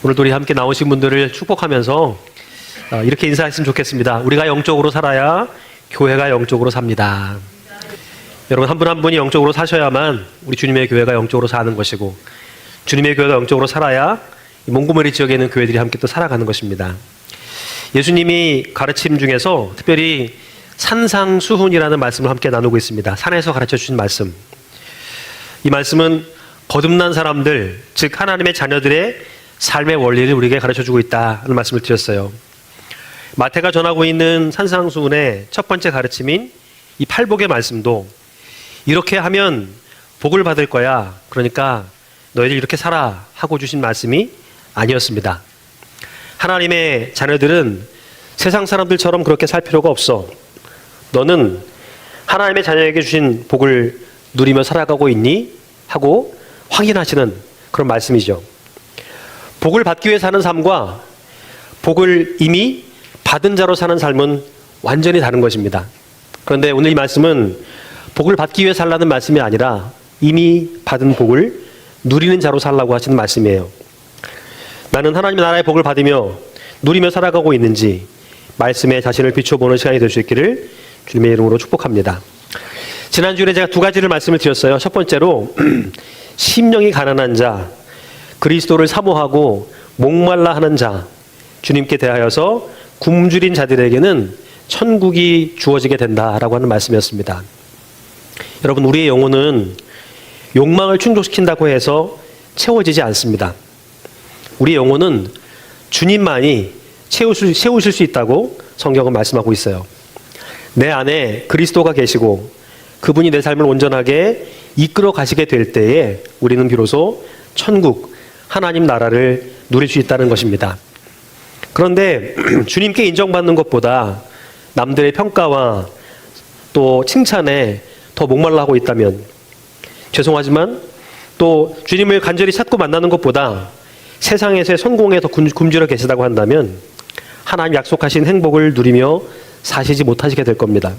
오늘도 우리 함께 나오신 분들을 축복하면서 이렇게 인사했으면 좋겠습니다. 우리가 영적으로 살아야 교회가 영적으로 삽니다. 여러분, 한 분 한 분이 영적으로 사셔야만 우리 주님의 교회가 영적으로 사는 것이고, 주님의 교회가 영적으로 살아야 몽고메리 지역에 있는 교회들이 함께 또 살아가는 것입니다. 예수님이 가르침 중에서 특별히 산상수훈이라는 말씀을 함께 나누고 있습니다. 산에서 가르쳐 주신 말씀. 이 말씀은 거듭난 사람들, 즉 하나님의 자녀들의 삶의 원리를 우리에게 가르쳐주고 있다는 말씀을 드렸어요. 마태가 전하고 있는 산상수훈의 첫 번째 가르침인 이 팔복의 말씀도 이렇게 하면 복을 받을 거야, 그러니까 너희들 이렇게 살아 하고 주신 말씀이 아니었습니다. 하나님의 자녀들은 세상 사람들처럼 그렇게 살 필요가 없어. 너는 하나님의 자녀에게 주신 복을 누리며 살아가고 있니? 하고 확인하시는 그런 말씀이죠. 복을 받기 위해 사는 삶과 복을 이미 받은 자로 사는 삶은 완전히 다른 것입니다. 그런데 오늘 이 말씀은 복을 받기 위해 살라는 말씀이 아니라 이미 받은 복을 누리는 자로 살라고 하시는 말씀이에요. 나는 하나님의 나라의 복을 받으며 누리며 살아가고 있는지 말씀에 자신을 비춰보는 시간이 될 수 있기를 주님의 이름으로 축복합니다. 지난주에 제가 두 가지를 말씀을 드렸어요. 첫 번째로 심령이 가난한 자, 그리스도를 사모하고 목말라 하는 자, 주님께 대하여서 굶주린 자들에게는 천국이 주어지게 된다라고 하는 말씀이었습니다. 여러분, 우리의 영혼은 욕망을 충족시킨다고 해서 채워지지 않습니다. 우리의 영혼은 주님만이 채우실 수 있다고 성경은 말씀하고 있어요. 내 안에 그리스도가 계시고 그분이 내 삶을 온전하게 이끌어 가시게 될 때에 우리는 비로소 천국, 하나님 나라를 누릴 수 있다는 것입니다. 그런데 주님께 인정받는 것보다 남들의 평가와 또 칭찬에 더 목말라 하고 있다면, 죄송하지만 또 주님을 간절히 찾고 만나는 것보다 세상에서의 성공에 더 굶주려 계시다고 한다면 하나님 약속하신 행복을 누리며 사시지 못하시게 될 겁니다.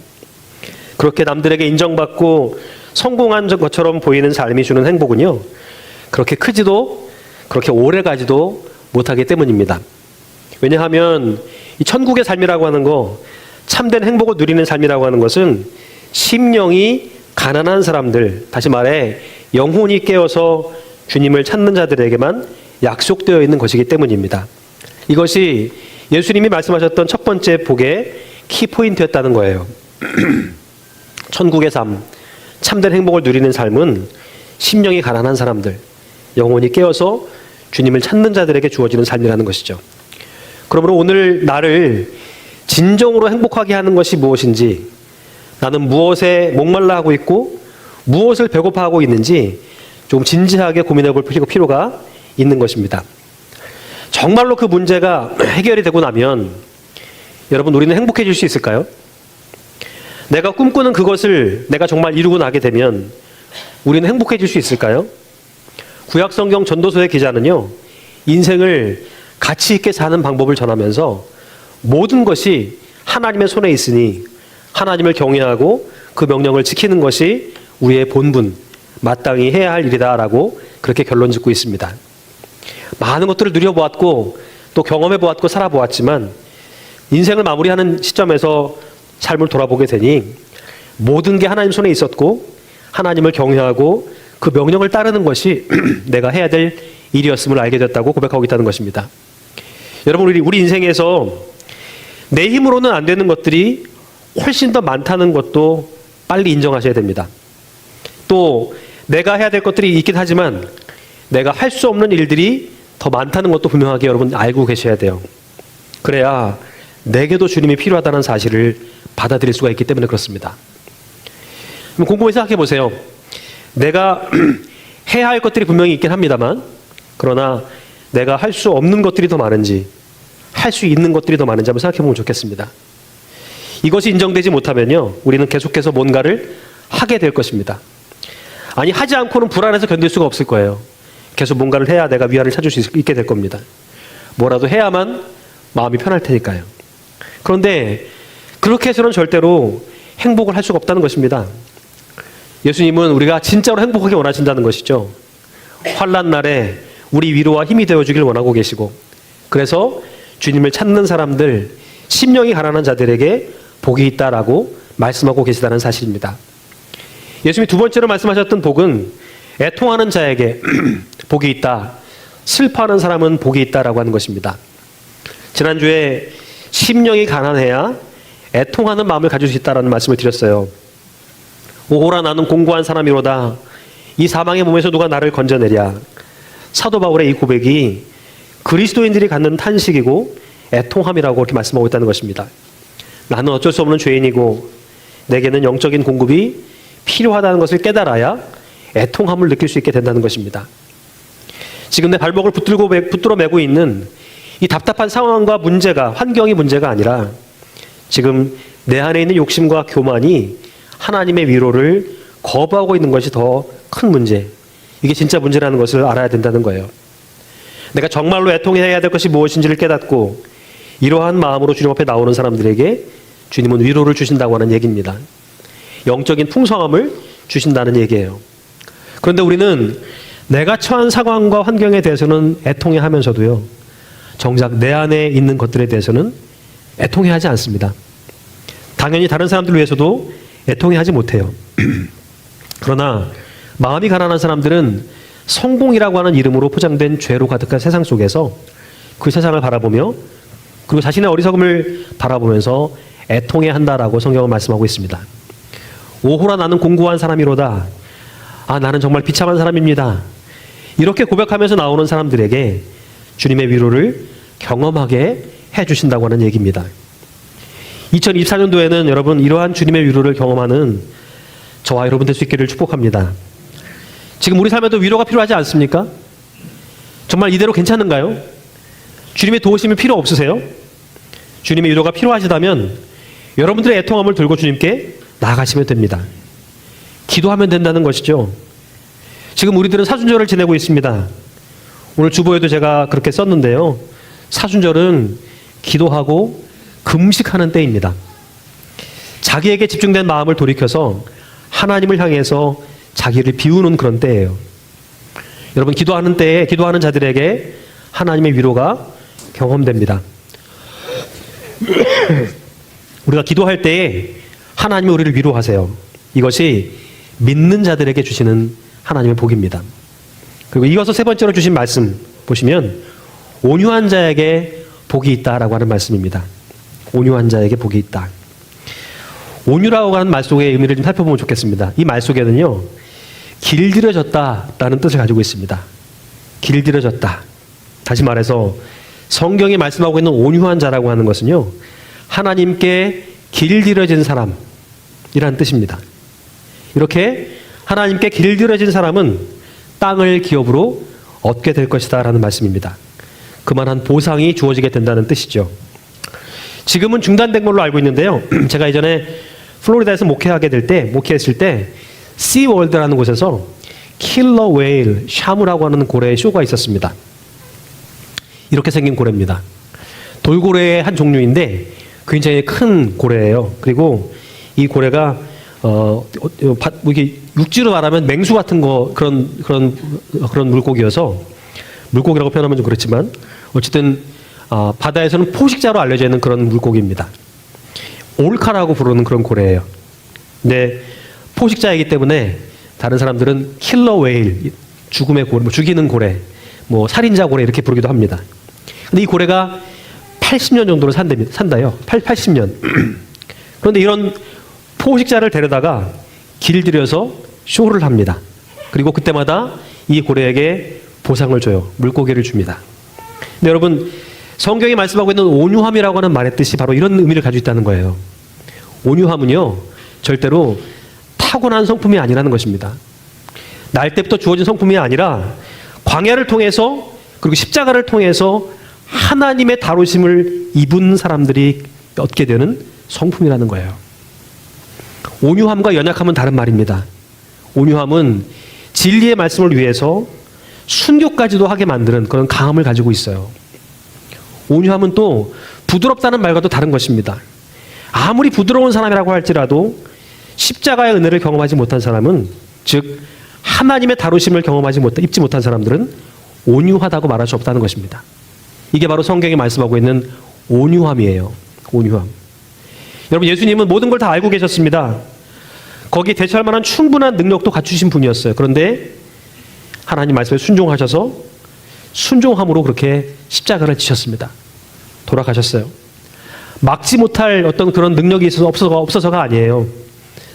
그렇게 남들에게 인정받고 성공한 것처럼 보이는 삶이 주는 행복은요, 그렇게 크지도 그렇게 오래 가지도 못하기 때문입니다. 왜냐하면 이 천국의 삶이라고 하는 거, 참된 행복을 누리는 삶이라고 하는 것은 심령이 가난한 사람들, 다시 말해 영혼이 깨어서 주님을 찾는 자들에게만 약속되어 있는 것이기 때문입니다. 이것이 예수님이 말씀하셨던 첫 번째 복의 키포인트였다는 거예요. 천국의 삶, 참된 행복을 누리는 삶은 심령이 가난한 사람들, 영혼이 깨어서 주님을 찾는 자들에게 주어지는 삶이라는 것이죠. 그러므로 오늘 나를 진정으로 행복하게 하는 것이 무엇인지, 나는 무엇에 목말라 하고 있고 무엇을 배고파하고 있는지 좀 진지하게 고민해 볼 필요가 있는 것입니다. 정말로 그 문제가 해결이 되고 나면 여러분, 우리는 행복해질 수 있을까요? 내가 꿈꾸는 그것을 내가 정말 이루고 나게 되면 우리는 행복해질 수 있을까요? 구약성경 전도서의 기자는요, 인생을 가치 있게 사는 방법을 전하면서 모든 것이 하나님의 손에 있으니 하나님을 경외하고 그 명령을 지키는 것이 우리의 본분, 마땅히 해야 할 일이다라고 그렇게 결론 짓고 있습니다. 많은 것들을 누려보았고 또 경험해보았고 살아보았지만 인생을 마무리하는 시점에서 삶을 돌아보게 되니 모든 게 하나님 손에 있었고 하나님을 경외하고 그 명령을 따르는 것이 내가 해야 될 일이었음을 알게 됐다고 고백하고 있다는 것입니다. 여러분, 우리 인생에서 내 힘으로는 안 되는 것들이 훨씬 더 많다는 것도 빨리 인정하셔야 됩니다. 또 내가 해야 될 것들이 있긴 하지만 내가 할 수 없는 일들이 더 많다는 것도 분명하게 여러분 알고 계셔야 돼요. 그래야 내게도 주님이 필요하다는 사실을 받아들일 수가 있기 때문에 그렇습니다. 곰곰이 생각해 보세요. 내가 해야 할 것들이 분명히 있긴 합니다만, 그러나 내가 할 수 없는 것들이 더 많은지 할 수 있는 것들이 더 많은지 한번 생각해 보면 좋겠습니다. 이것이 인정되지 못하면요, 우리는 계속해서 뭔가를 하게 될 것입니다. 아니, 하지 않고는 불안해서 견딜 수가 없을 거예요. 계속 뭔가를 해야 내가 위안을 찾을 수 있게 될 겁니다. 뭐라도 해야만 마음이 편할 테니까요. 그런데 그렇게 해서는 절대로 행복을 할 수가 없다는 것입니다. 예수님은 우리가 진짜로 행복하게 원하신다는 것이죠. 환난 날에 우리 위로와 힘이 되어주길 원하고 계시고, 그래서 주님을 찾는 사람들, 심령이 가난한 자들에게 복이 있다라고 말씀하고 계시다는 사실입니다. 예수님이 두 번째로 말씀하셨던 복은 애통하는 자에게 복이 있다, 슬퍼하는 사람은 복이 있다라고 하는 것입니다. 지난주에 심령이 가난해야 애통하는 마음을 가질 수 있다라는 말씀을 드렸어요. 오호라 나는 공고한 사람이로다. 이 사망의 몸에서 누가 나를 건져내랴. 사도 바울의 이 고백이 그리스도인들이 갖는 탄식이고 애통함이라고 이렇게 말씀하고 있다는 것입니다. 나는 어쩔 수 없는 죄인이고 내게는 영적인 공급이 필요하다는 것을 깨달아야 애통함을 느낄 수 있게 된다는 것입니다. 지금 내 발목을 붙들어 매고 있는 이 답답한 상황과 문제가, 환경이 문제가 아니라 지금 내 안에 있는 욕심과 교만이 하나님의 위로를 거부하고 있는 것이 더 큰 문제, 이게 진짜 문제라는 것을 알아야 된다는 거예요. 내가 정말로 애통해야 될 것이 무엇인지를 깨닫고 이러한 마음으로 주님 앞에 나오는 사람들에게 주님은 위로를 주신다고 하는 얘기입니다. 영적인 풍성함을 주신다는 얘기예요. 그런데 우리는 내가 처한 상황과 환경에 대해서는 애통해하면서도요, 정작 내 안에 있는 것들에 대해서는 애통해하지 않습니다. 당연히 다른 사람들 위해서도 애통해하지 못해요. 그러나 마음이 가난한 사람들은 성공이라고 하는 이름으로 포장된 죄로 가득한 세상 속에서 그 세상을 바라보며, 그리고 자신의 어리석음을 바라보면서 애통해야 한다라고 성경은 말씀하고 있습니다. 오호라 나는 공고한 사람이로다. 아, 나는 정말 비참한 사람입니다. 이렇게 고백하면서 나오는 사람들에게 주님의 위로를 경험하게 해주신다고 하는 얘기입니다. 2024년도에는 여러분 이러한 주님의 위로를 경험하는 저와 여러분 될 수 있기를 축복합니다. 지금 우리 삶에도 위로가 필요하지 않습니까? 정말 이대로 괜찮은가요? 주님의 도우심이 필요 없으세요? 주님의 위로가 필요하시다면 여러분들의 애통함을 들고 주님께 나아가시면 됩니다. 기도하면 된다는 것이죠. 지금 우리들은 사순절을 지내고 있습니다. 오늘 주보에도 제가 그렇게 썼는데요. 사순절은 기도하고 금식하는 때입니다. 자기에게 집중된 마음을 돌이켜서 하나님을 향해서 자기를 비우는 그런 때예요. 여러분, 기도하는 때에 기도하는 자들에게 하나님의 위로가 경험됩니다. 우리가 기도할 때에 하나님이 우리를 위로하세요. 이것이 믿는 자들에게 주시는 하나님의 복입니다. 그리고 이어서 세 번째로 주신 말씀 보시면 온유한 자에게 복이 있다라고 하는 말씀입니다. 온유한 자에게 복이 있다. 온유라고 하는 말 속의 의미를 좀 살펴보면 좋겠습니다. 이 말 속에는요, 길들여졌다라는 뜻을 가지고 있습니다. 길들여졌다. 다시 말해서 성경이 말씀하고 있는 온유한 자라고 하는 것은요, 하나님께 길들여진 사람이라는 뜻입니다. 이렇게 하나님께 길들여진 사람은 땅을 기업으로 얻게 될 것이다 라는 말씀입니다. 그만한 보상이 주어지게 된다는 뜻이죠. 지금은 중단된 걸로 알고 있는데요. 제가 예전에 플로리다에서 목회했을 때 시월드라는 곳에서 킬러 웨일, 샤무라고 하는 고래의 쇼가 있었습니다. 이렇게 생긴 고래입니다. 돌고래의 한 종류인데 굉장히 큰 고래예요. 그리고 이 고래가 이게 육지로 말하면 맹수 같은 거 그런 물고기여서, 물고기라고 표현하면 좀 그렇지만 어쨌든 바다에서는 포식자로 알려져 있는 그런 물고기입니다. 올카라고 부르는 그런 고래예요. 근데 포식자이기 때문에 다른 사람들은 킬러 웨일, 죽음의 고래, 죽이는 고래, 살인자 고래 이렇게 부르기도 합니다. 근데 이 고래가 80년 정도를 산다요. 80년. 그런데 이런 포식자를 데려다가 길들여서 쇼를 합니다. 그리고 그때마다 이 고래에게 보상을 줘요. 물고기를 줍니다. 근데 여러분, 성경이 말씀하고 있는 온유함이라고 하는 말의 뜻이 바로 이런 의미를 가지고 있다는 거예요. 온유함은요, 절대로 타고난 성품이 아니라는 것입니다. 날 때부터 주어진 성품이 아니라 광야를 통해서, 그리고 십자가를 통해서 하나님의 다루심을 입은 사람들이 얻게 되는 성품이라는 거예요. 온유함과 연약함은 다른 말입니다. 온유함은 진리의 말씀을 위해서 순교까지도 하게 만드는 그런 강함을 가지고 있어요. 온유함은 또 부드럽다는 말과도 다른 것입니다. 아무리 부드러운 사람이라고 할지라도 십자가의 은혜를 경험하지 못한 사람은, 즉 하나님의 다루심을 입지 못한 사람들은 온유하다고 말할 수 없다는 것입니다. 이게 바로 성경이 말씀하고 있는 온유함이에요. 온유함. 여러분, 예수님은 모든 걸 다 알고 계셨습니다. 거기에 대처할 만한 충분한 능력도 갖추신 분이었어요. 그런데 하나님 말씀에 순종하셔서 순종함으로 그렇게 십자가를 지셨습니다. 돌아가셨어요. 막지 못할 어떤 그런 능력이 없어서가 아니에요.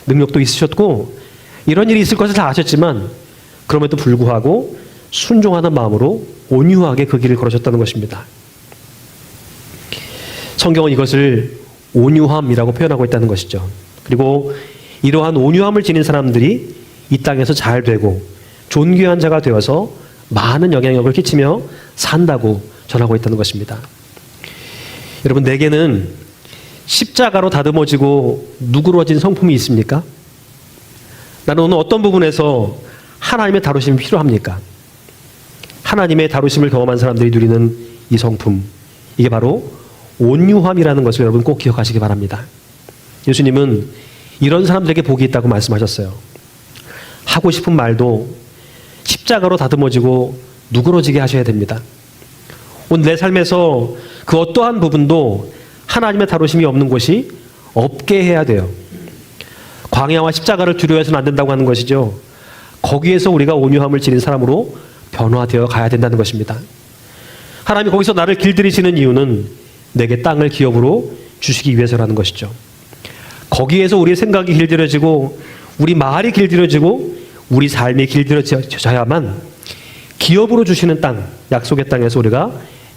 능력도 있으셨고 이런 일이 있을 것을 다 아셨지만 그럼에도 불구하고 순종하는 마음으로 온유하게 그 길을 걸으셨다는 것입니다. 성경은 이것을 온유함이라고 표현하고 있다는 것이죠. 그리고 이러한 온유함을 지닌 사람들이 이 땅에서 잘 되고 존귀한 자가 되어서 많은 영향력을 끼치며 산다고 전하고 있다는 것입니다. 여러분, 내게는 십자가로 다듬어지고 누그러진 성품이 있습니까? 나는 오늘 어떤 부분에서 하나님의 다루심이 필요합니까? 하나님의 다루심을 경험한 사람들이 누리는 이 성품, 이게 바로 온유함이라는 것을 여러분 꼭 기억하시기 바랍니다. 예수님은 이런 사람들에게 복이 있다고 말씀하셨어요. 하고 싶은 말도 십자가로 다듬어지고 누그러지게 하셔야 됩니다. 오늘 내 삶에서 그 어떠한 부분도 하나님의 다루심이 없는 곳이 없게 해야 돼요. 광야와 십자가를 두려워해서는 안 된다고 하는 것이죠. 거기에서 우리가 온유함을 지닌 사람으로 변화되어 가야 된다는 것입니다. 하나님이 거기서 나를 길들이시는 이유는 내게 땅을 기업으로 주시기 위해서라는 것이죠. 거기에서 우리의 생각이 길들여지고 우리 말이 길들여지고 우리 삶이 길들여져야만 기업으로 주시는 땅, 약속의 땅에서 우리가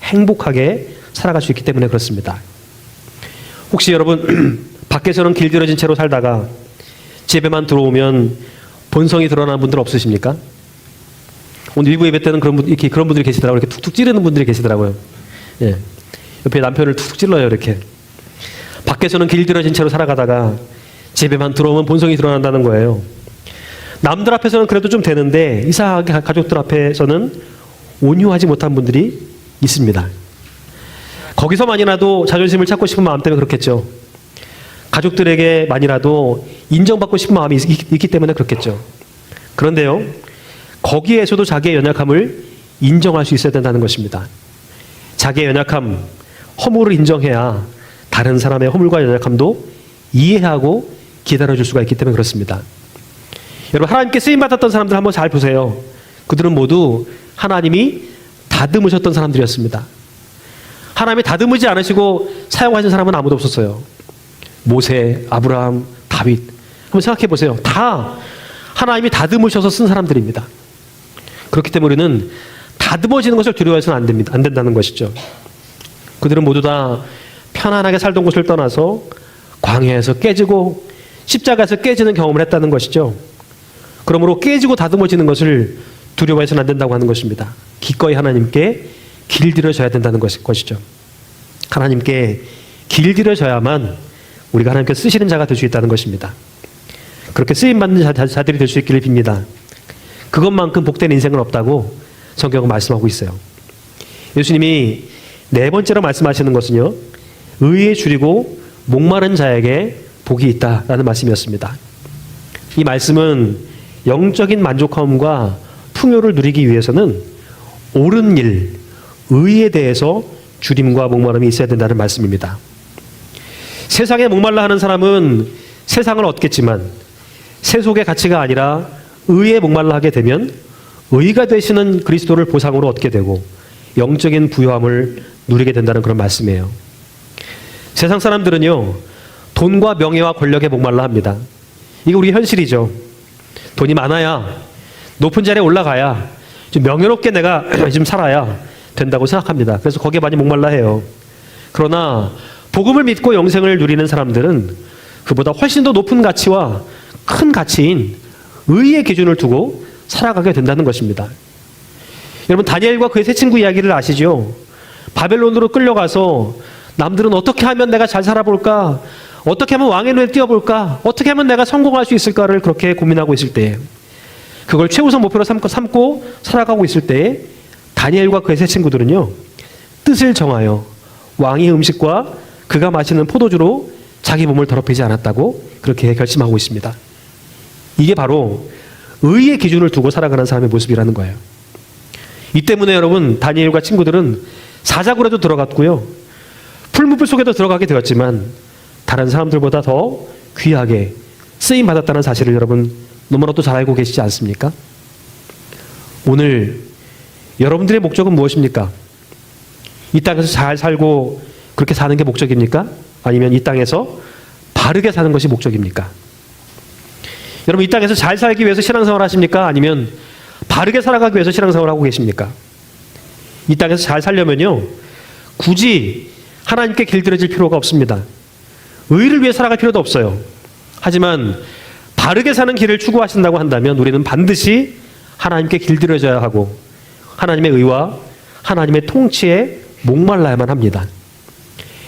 행복하게 살아갈 수 있기 때문에 그렇습니다. 혹시 여러분 밖에서는 길들여진 채로 살다가 집에만 들어오면 본성이 드러나는 분들 없으십니까? 오늘 일부 예배 때는 그런 분들이 계시더라고요. 이렇게 툭툭 찌르는 분들이 계시더라고요. 예. 옆에 남편을 툭툭 찔러요, 이렇게. 밖에서는 길들여진 채로 살아가다가 집에만 들어오면 본성이 드러난다는 거예요. 남들 앞에서는 그래도 좀 되는데 이상하게 가족들 앞에서는 온유하지 못한 분들이 있습니다. 거기서만이라도 자존심을 찾고 싶은 마음 때문에 그렇겠죠. 가족들에게만이라도 인정받고 싶은 마음이 있기 때문에 그렇겠죠. 그런데요, 거기에서도 자기의 연약함을 인정할 수 있어야 된다는 것입니다. 자기의 연약함, 허물을 인정해야 다른 사람의 허물과 연약함도 이해하고 기다려줄 수가 있기 때문에 그렇습니다. 여러분, 하나님께 쓰임받았던 사람들 한번 잘 보세요. 그들은 모두 하나님이 다듬으셨던 사람들이었습니다. 하나님이 다듬으지 않으시고 사용하신 사람은 아무도 없었어요. 모세, 아브라함, 다윗. 한번 생각해 보세요. 다 하나님이 다듬으셔서 쓴 사람들입니다. 그렇기 때문에 우리는 다듬어지는 것을 두려워해서는 안 된다는 것이죠. 그들은 모두 다 편안하게 살던 곳을 떠나서 광야에서 깨지고 십자가에서 깨지는 경험을 했다는 것이죠. 그러므로 깨지고 다듬어지는 것을 두려워해서는 안 된다고 하는 것입니다. 기꺼이 하나님께 길들여져야 된다는 것이죠. 하나님께 길들여져야만 우리가 하나님께 쓰시는 자가 될 수 있다는 것입니다. 그렇게 쓰임받는 자들이 될 수 있기를 빕니다. 그것만큼 복된 인생은 없다고 성경은 말씀하고 있어요. 예수님이 네 번째로 말씀하시는 것은요, 의에 줄이고 목마른 자에게 복이 있다라는 말씀이었습니다. 이 말씀은 영적인 만족함과 풍요를 누리기 위해서는 옳은 일, 의에 대해서 줄임과 목마름이 있어야 된다는 말씀입니다. 세상에 목말라 하는 사람은 세상을 얻겠지만 세속의 가치가 아니라 의에 목말라 하게 되면 의가 되시는 그리스도를 보상으로 얻게 되고 영적인 부요함을 누리게 된다는 그런 말씀이에요. 세상 사람들은요, 돈과 명예와 권력에 목말라 합니다. 이게 우리 현실이죠. 돈이 많아야, 높은 자리에 올라가야, 좀 명예롭게 내가 좀 살아야 된다고 생각합니다. 그래서 거기에 많이 목말라 해요. 그러나 복음을 믿고 영생을 누리는 사람들은 그보다 훨씬 더 높은 가치와 큰 가치인 의의 기준을 두고 살아가게 된다는 것입니다. 여러분, 다니엘과 그의 세 친구 이야기를 아시죠? 바벨론으로 끌려가서 남들은 어떻게 하면 내가 잘 살아볼까? 어떻게 하면 왕의 눈에 띄어볼까? 어떻게 하면 내가 성공할 수 있을까를 그렇게 고민하고 있을 때, 그걸 최우선 목표로 삼고 살아가고 있을 때 다니엘과 그의 세 친구들은요, 뜻을 정하여 왕의 음식과 그가 마시는 포도주로 자기 몸을 더럽히지 않았다고 그렇게 결심하고 있습니다. 이게 바로 의의 기준을 두고 살아가는 사람의 모습이라는 거예요. 이 때문에 여러분 다니엘과 친구들은 사자굴에도 들어갔고요. 풀무불 속에도 들어가게 되었지만 다른 사람들보다 더 귀하게 쓰임 받았다는 사실을 여러분 너무나도 잘 알고 계시지 않습니까? 오늘 여러분들의 목적은 무엇입니까? 이 땅에서 잘 살고 그렇게 사는 게 목적입니까? 아니면 이 땅에서 바르게 사는 것이 목적입니까? 여러분 이 땅에서 잘 살기 위해서 신앙생활 하십니까? 아니면 바르게 살아가기 위해서 신앙생활 하고 계십니까? 이 땅에서 잘 살려면요 굳이 하나님께 길들여질 필요가 없습니다. 의를 위해 살아갈 필요도 없어요. 하지만 바르게 사는 길을 추구하신다고 한다면 우리는 반드시 하나님께 길들여져야 하고 하나님의 의와 하나님의 통치에 목말라야만 합니다.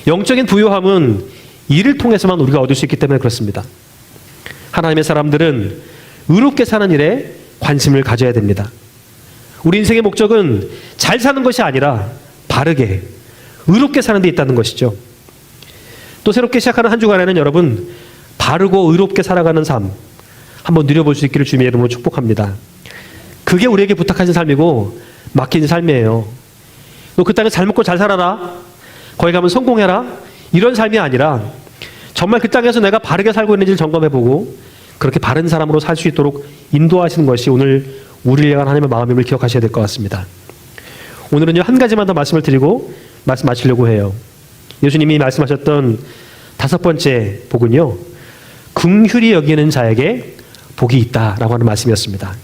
영적인 부요함은 이를 통해서만 우리가 얻을 수 있기 때문에 그렇습니다. 하나님의 사람들은 의롭게 사는 일에 관심을 가져야 됩니다. 우리 인생의 목적은 잘 사는 것이 아니라 바르게 의롭게 사는 데 있다는 것이죠. 또 새롭게 시작하는 한 주간에는 여러분 바르고 의롭게 살아가는 삶 한번 누려볼 수 있기를 주님의 이름으로 축복합니다. 그게 우리에게 부탁하신 삶이고 맡긴 삶이에요. 너 그 땅에 잘 먹고 잘 살아라. 거기 가면 성공해라. 이런 삶이 아니라 정말 그 땅에서 내가 바르게 살고 있는지를 점검해보고 그렇게 바른 사람으로 살 수 있도록 인도하시는 것이 오늘 우리를 향한 하나님의 마음임을 기억하셔야 될 것 같습니다. 오늘은요 한 가지만 더 말씀을 드리고 말씀 마치려고 해요. 예수님이 말씀하셨던 5번째 복은요 긍휼히 여기는 자에게 복이 있다라고 하는 말씀이었습니다.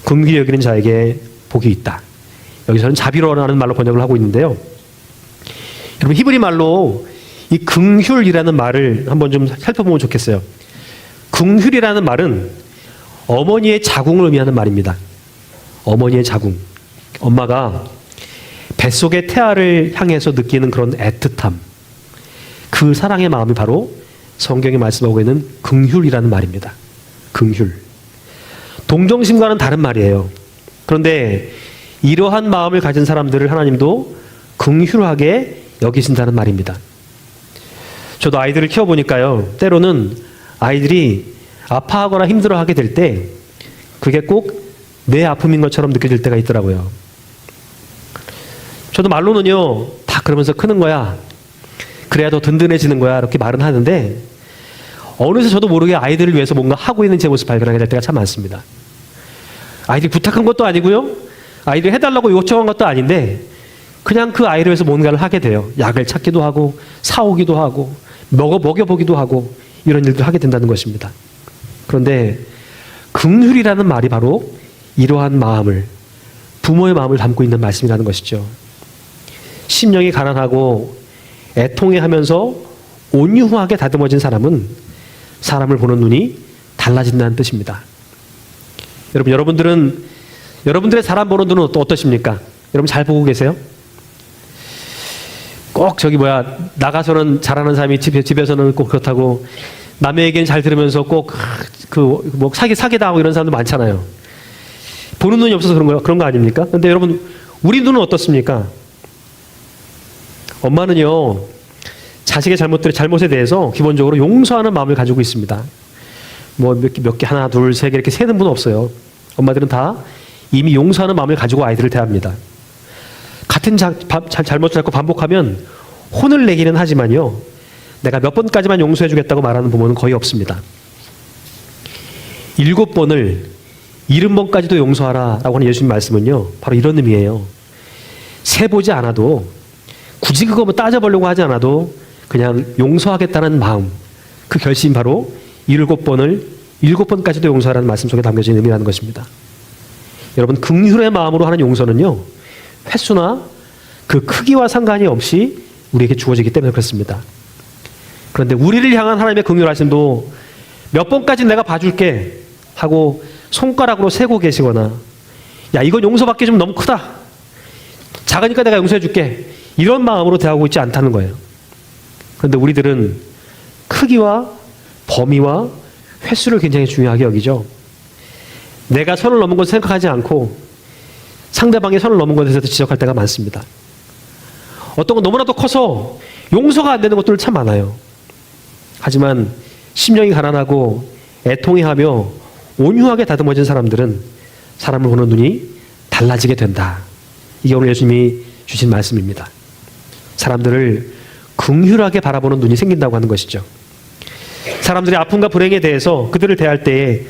긍휼히 여기는 자에게 복이 있다. 여기서는 자비로라는 말로 번역을 하고 있는데요. 여러분 히브리 말로 이 긍휼이라는 말을 한번 좀 살펴보면 좋겠어요. 긍휼이라는 말은 어머니의 자궁을 의미하는 말입니다. 어머니의 자궁. 엄마가 뱃속의 태아를 향해서 느끼는 그런 애틋함. 그 사랑의 마음이 바로 성경이 말씀하고 있는 긍휼이라는 말입니다. 긍휼. 동정심과는 다른 말이에요. 그런데 이러한 마음을 가진 사람들을 하나님도 긍휼하게 여기신다는 말입니다. 저도 아이들을 키워보니까요. 때로는 아이들이 아파하거나 힘들어하게 될 때 그게 꼭 내 아픔인 것처럼 느껴질 때가 있더라고요. 저도 말로는요. 다 그러면서 크는 거야. 그래야 더 든든해지는 거야. 이렇게 말은 하는데 어느새 저도 모르게 아이들을 위해서 뭔가 하고 있는 제 모습 발견하게 될 때가 참 많습니다. 아이들이 부탁한 것도 아니고요. 아이들이 해달라고 요청한 것도 아닌데 그냥 그 아이를 위해서 뭔가를 하게 돼요. 약을 찾기도 하고 사오기도 하고 먹여보기도 하고 이런 일들을 하게 된다는 것입니다. 그런데 긍휼이라는 말이 바로 이러한 마음을 부모의 마음을 담고 있는 말씀이라는 것이죠. 심령이 가난하고 애통해하면서 온유하게 다듬어진 사람은 사람을 보는 눈이 달라진다는 뜻입니다. 여러분들의 사람 보는 눈은 어떠십니까? 여러분 잘 보고 계세요? 꼭 나가서는 잘하는 사람이 집에서는 꼭 그렇다고 남의 얘기는 잘 들으면서 꼭 사기당하고 이런 사람도 많잖아요. 보는 눈이 없어서 그런 거 아닙니까? 근데 여러분 우리 눈은 어떻습니까? 엄마는요 자식의 잘못에 대해서 기본적으로 용서하는 마음을 가지고 있습니다. 몇 개 하나 둘 세 개 이렇게 세는 분은 없어요. 엄마들은 다 이미 용서하는 마음을 가지고 아이들을 대합니다. 같은 잘못을 자꾸 반복하면 혼을 내기는 하지만요. 내가 몇 번까지만 용서해 주겠다고 말하는 부모는 거의 없습니다. 7번을 70번까지도 용서하라라고 하는 예수님 말씀은요. 바로 이런 의미예요. 세보지 않아도 굳이 그거 따져보려고 하지 않아도 그냥 용서하겠다는 마음, 그 결심 바로 7번을 7번까지도 용서하라는 말씀 속에 담겨진 의미라는 것입니다. 여러분 긍휼의 마음으로 하는 용서는요. 횟수나 그 크기와 상관이 없이 우리에게 주어지기 때문에 그렇습니다. 그런데 우리를 향한 하나님의 긍휼하심도 몇 번까지 내가 봐줄게 하고 손가락으로 세고 계시거나 야 이건 용서받기 좀 너무 크다. 작으니까 내가 용서해줄게. 이런 마음으로 대하고 있지 않다는 거예요. 그런데 우리들은 크기와 범위와 횟수를 굉장히 중요하게 여기죠. 내가 선을 넘은 것을 생각하지 않고 상대방이 선을 넘은 것에 대해서 지적할 때가 많습니다. 어떤 건 너무나도 커서 용서가 안 되는 것들 참 많아요. 하지만 심령이 가난하고 애통해하며 온유하게 다듬어진 사람들은 사람을 보는 눈이 달라지게 된다. 이게 오늘 예수님이 주신 말씀입니다. 사람들을 긍휼하게 바라보는 눈이 생긴다고 하는 것이죠. 사람들의 아픔과 불행에 대해서 그들을 대할 때에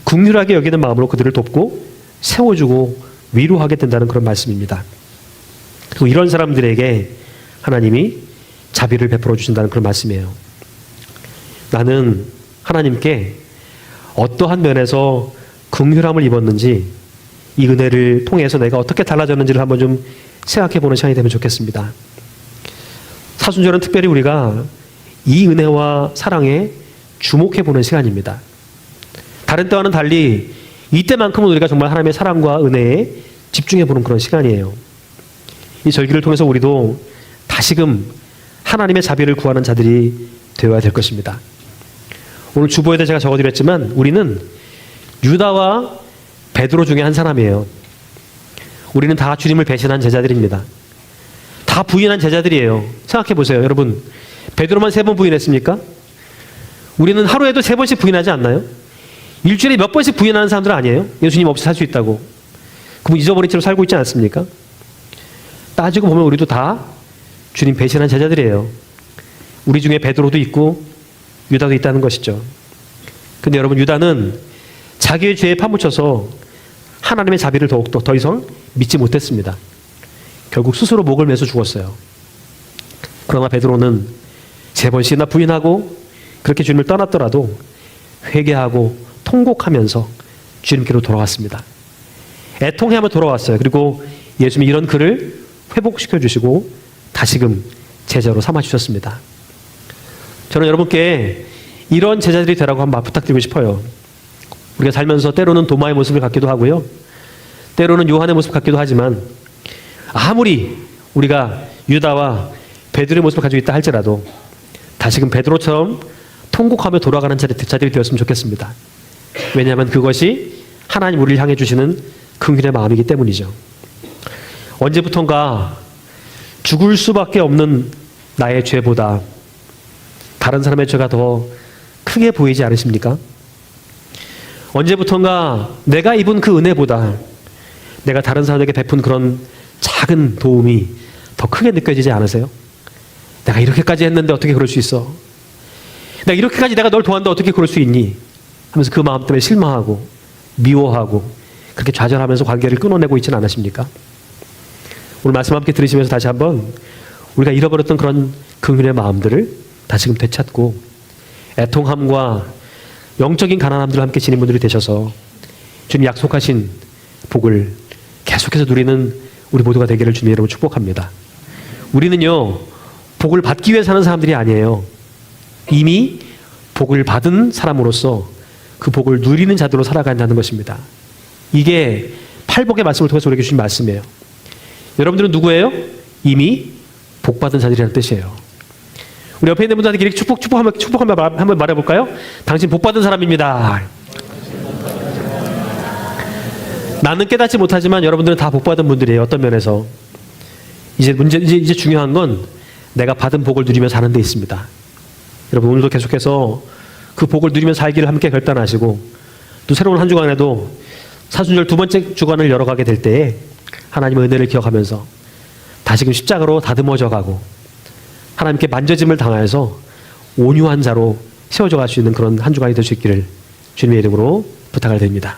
긍휼하게 여기는 마음으로 그들을 돕고 세워주고 위로하게 된다는 그런 말씀입니다. 그리고 이런 사람들에게 하나님이 자비를 베풀어 주신다는 그런 말씀이에요. 나는 하나님께 어떠한 면에서 긍휼함을 입었는지 이 은혜를 통해서 내가 어떻게 달라졌는지를 한번 좀 생각해 보는 시간이 되면 좋겠습니다. 사순절은 특별히 우리가 이 은혜와 사랑에 주목해 보는 시간입니다. 다른 때와는 달리 이때만큼은 우리가 정말 하나님의 사랑과 은혜에 집중해 보는 그런 시간이에요. 이 절기를 통해서 우리도 다시금 하나님의 자비를 구하는 자들이 되어야 될 것입니다. 오늘 주보에도 제가 적어드렸지만 우리는 유다와 베드로 중에 한 사람이에요. 우리는 다 주님을 배신한 제자들입니다. 다 부인한 제자들이에요. 생각해 보세요. 여러분, 베드로만 3번 부인했습니까? 우리는 하루에도 3번씩 부인하지 않나요? 일주일에 몇 번씩 부인하는 사람들 아니에요? 예수님 없이 살 수 있다고. 그럼 잊어버린 채로 살고 있지 않습니까? 따지고 보면 우리도 다 주님 배신한 제자들이에요. 우리 중에 베드로도 있고 유다도 있다는 것이죠. 근데 여러분, 유다는 자기의 죄에 파묻혀서 하나님의 자비를 더욱더 더 이상 믿지 못했습니다. 결국 스스로 목을 매서 죽었어요. 그러나 베드로는 3번씩이나 부인하고 그렇게 주님을 떠났더라도 회개하고 통곡하면서 주님께로 돌아왔습니다. 애통해하며 돌아왔어요. 그리고 예수님이 이런 그를 회복시켜 주시고 다시금 제자로 삼아 주셨습니다. 저는 여러분께 이런 제자들이 되라고 한번 부탁드리고 싶어요. 우리가 살면서 때로는 도마의 모습을 갖기도 하고요. 때로는 요한의 모습을 갖기도 하지만 아무리 우리가 유다와 베드로의 모습을 가지고 있다 할지라도 다시금 베드로처럼 통곡하며 돌아가는 자들이 되었으면 좋겠습니다. 왜냐하면 그것이 하나님 우리를 향해 주시는 긍휼의 마음이기 때문이죠. 언제부턴가 죽을 수밖에 없는 나의 죄보다 다른 사람의 죄가 더 크게 보이지 않으십니까? 언제부턴가 내가 입은 그 은혜보다 내가 다른 사람에게 베푼 그런 작은 도움이 더 크게 느껴지지 않으세요? 내가 이렇게까지 했는데 어떻게 그럴 수 있어? 내가 이렇게까지 내가 널 도왔는데 어떻게 그럴 수 있니? 하면서 그 마음 때문에 실망하고 미워하고 그렇게 좌절하면서 관계를 끊어내고 있지는 않으십니까? 오늘 말씀 함께 들으시면서 다시 한번 우리가 잃어버렸던 그런 긍휼의 마음들을 다시금 되찾고 애통함과 영적인 가난함들을 함께 지닌 분들이 되셔서 주님 약속하신 복을 계속해서 누리는 우리 모두가 되기를 주님 이름으로 축복합니다. 우리는요, 복을 받기 위해 사는 사람들이 아니에요. 이미 복을 받은 사람으로서 그 복을 누리는 자들로 살아간다는 것입니다. 이게 팔복의 말씀을 통해서 우리에게 주신 말씀이에요. 여러분들은 누구예요? 이미 복받은 자들이라는 뜻이에요. 우리 옆에 있는 분들한테 이렇게 축복 한번 말해볼까요? 당신 복받은 사람입니다. 나는 깨닫지 못하지만 여러분들은 다 복받은 분들이에요. 어떤 면에서. 이제 중요한 건 내가 받은 복을 누리며 사는 데 있습니다. 여러분, 오늘도 계속해서 그 복을 누리며 살기를 함께 결단하시고 또 새로운 한 주간에도 사순절 2번째 주간을 열어가게 될 때에 하나님의 은혜를 기억하면서 다시금 십자가로 다듬어져 가고 하나님께 만져짐을 당하여서 온유한 자로 세워져 갈 수 있는 그런 한 주간이 될 수 있기를 주님의 이름으로 부탁을 드립니다.